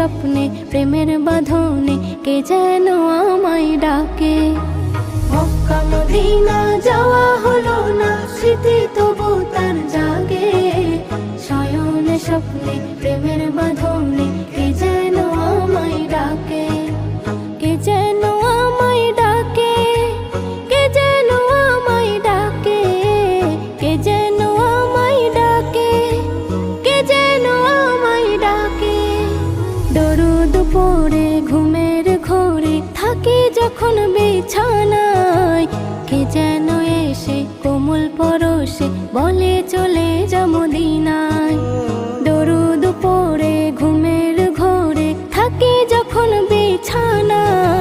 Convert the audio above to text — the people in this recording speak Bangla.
স্বপ্নে প্রেমের বাঁধনে কে যেন আমায় ডাকে। মক্কা মদিনা যাওয়া হলো না, স্মৃতি তবু তার জাগে। শয়নে স্বপ্নে প্রেমের বাঁধনে কে যেন আমায় ডাকে। কে যেন আমায় ডাকে, কে যেন আমায় ডাকে, কে যেন আমায় ডাকে, কে যেন আমায় ডাকে। দরুদ পড়ে ঘুমের ঘোরে থাকি যখন বিছানায়, কে যেন এসে কোমল পরশে বলে চলে যা মদিনায়।